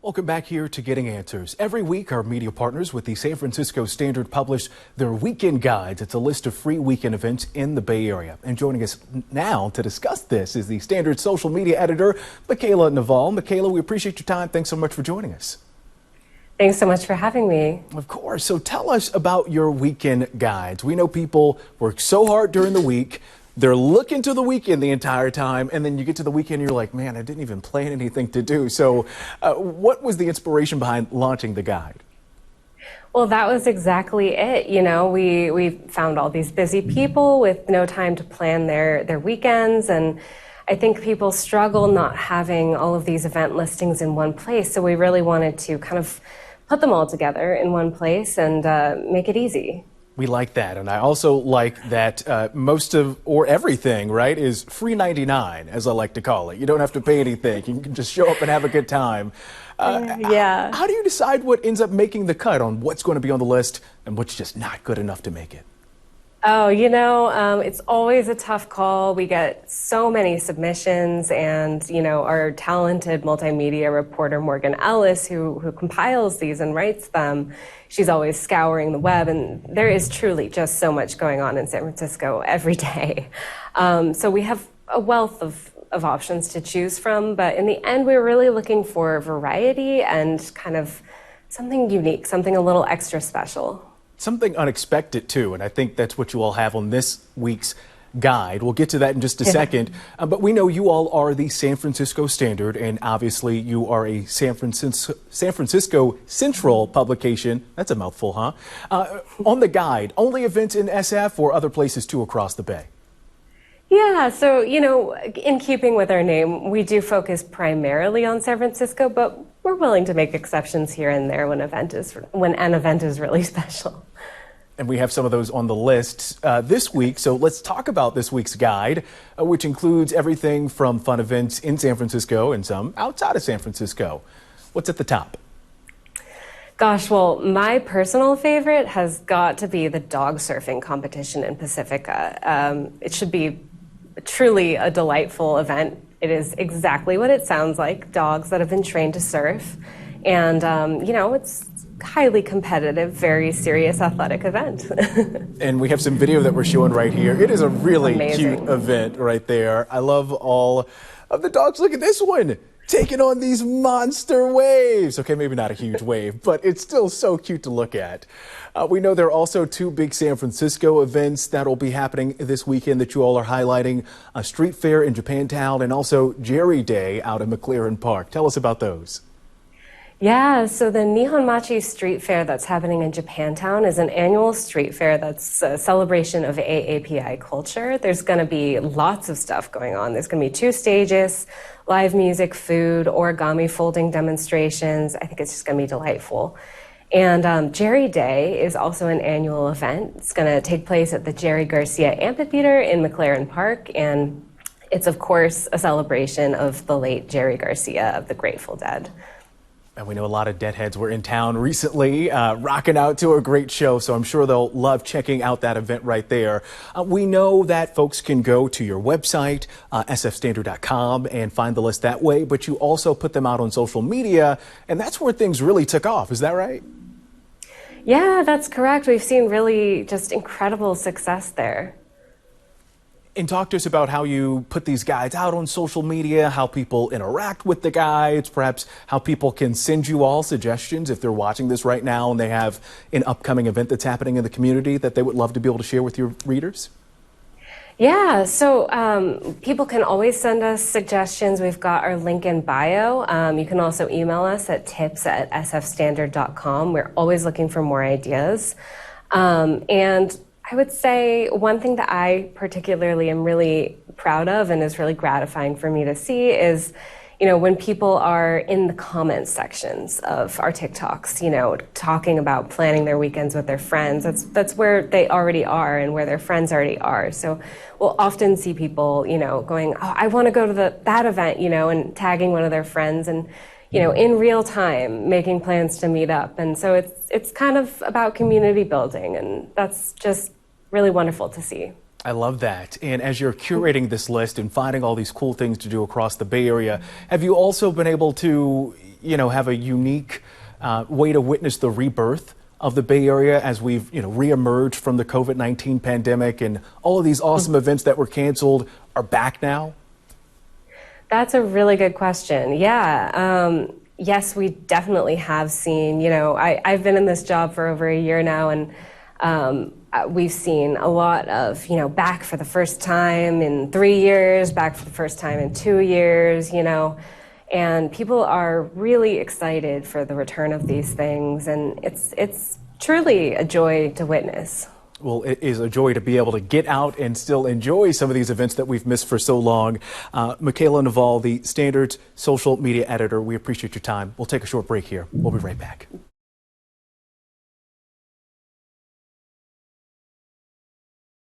Welcome back here to Getting Answers. Every week, our media partners with the San Francisco Standard publish their weekend guides. It's a list of free weekend events in the Bay Area. And joining us now to discuss this is the Standard social media editor, Michaela Naval. Michaela, we appreciate your time. Thanks so much for joining us. Thanks so much for having me. Of course. So tell us about your weekend guides. We know people work so hard during the week. They're looking to the weekend the entire time, and then you get to the weekend and you're like, man, I didn't even plan anything to do. So what was the inspiration behind launching the guide? Well, that was exactly it. You know, we found all these busy people with no time to plan their weekends, and I think people struggle not having all of these event listings in one place. So we really wanted to kind of put them all together in one place and make it easy. We like that, and I also like that most of, or everything, right, is free 99, as I like to call it. You don't have to pay anything. You can just show up and have a good time. Yeah. How do you decide what ends up making the cut on what's going to be on the list and what's just not good enough to make it? Oh, you know, it's always a tough call. We get so many submissions, and, you know, our talented multimedia reporter, Morgan Ellis, who compiles these and writes them, she's always scouring the web, and there is truly just so much going on in San Francisco every day. So we have a wealth of options to choose from, but in the end, we're really looking for variety and kind of something unique, something a little extra special. Something unexpected, too, and I think that's what you all have on this week's guide. We'll get to that in just a second, but we know you all are the San Francisco Standard, and obviously you are a San Francisco Central publication. That's a mouthful, huh? On the guide, only events in SF or other places, too, across the Bay? Yeah, so, you know, in keeping with our name, we do focus primarily on San Francisco, but we're willing to make exceptions here and there when an event is really special. And we have some of those on the list this week. So let's talk about this week's guide, which includes everything from fun events in San Francisco and some outside of San Francisco. What's at the top? Gosh, well, my personal favorite has got to be the dog surfing competition in Pacifica. It should be truly a delightful event. It is exactly what it sounds like, dogs that have been trained to surf. And, you know, it's highly competitive, very serious athletic event. And we have some video that we're showing right here. It is a really Amazing. cute event right there. I love all of the dogs. Look at this one, taking on these monster waves. Okay, maybe not a huge wave, but it's still so cute to look at. We know there are also two big San Francisco events that will be happening this weekend that you all are highlighting, a street fair in Japantown and also Jerry Day out in McLaren Park. Tell us about those. Yeah, so the Nihonmachi Street Fair that's happening in Japantown is an annual street fair that's a celebration of AAPI culture. There's going to be lots of stuff going on. There's going to be 2 stages, live music, food, origami folding demonstrations. I think it's just going to be delightful. And Jerry Day is also an annual event. It's going to take place at the Jerry Garcia Amphitheater in McLaren Park, and it's, of course, a celebration of the late Jerry Garcia of the Grateful Dead. And we know a lot of Deadheads were in town recently, rocking out to a great show, so I'm sure they'll love checking out that event right there. We know that folks can go to your website, sfstandard.com, and find the list that way, but you also put them out on social media, and that's where things really took off. Is that right? Yeah, that's correct. We've seen really just incredible success there. And talk to us about how you put these guides out on social media, how people interact with the guides, perhaps how people can send you all suggestions if they're watching this right now and they have an upcoming event that's happening in the community that they would love to be able to share with your readers. Yeah, so people can always send us suggestions. We've got our link in bio. You can also email us at tips@sfstandard.com. We're always looking for more ideas. And I would say one thing that I particularly am really proud of and is really gratifying for me to see is, you know, when people are in the comments sections of our TikToks, you know, talking about planning their weekends with their friends. That's where they already are and where their friends already are. So we'll often see people, you know, going, oh, I want to go to that event, you know, and tagging one of their friends and, you know, in real time, making plans to meet up. And so it's kind of about community building, and that's just really wonderful to see. I love that. And as you're curating this list and finding all these cool things to do across the Bay Area, have you also been able to have a unique way to witness the rebirth of the Bay Area as we've, reemerged from the COVID-19 pandemic, and all of these awesome events that were canceled are back now? That's a really good question. Yeah. Yes, we definitely have seen, I've been in this job for over a year now, and we've seen a lot of, back for the first time in 3 years, back for the first time in 2 years, and people are really excited for the return of these things, and it's truly a joy to witness. Well, it is a joy to be able to get out and still enjoy some of these events that we've missed for so long. Michaela Naval, the Standard's social media editor, we appreciate your time. We'll take a short break here. We'll be right back.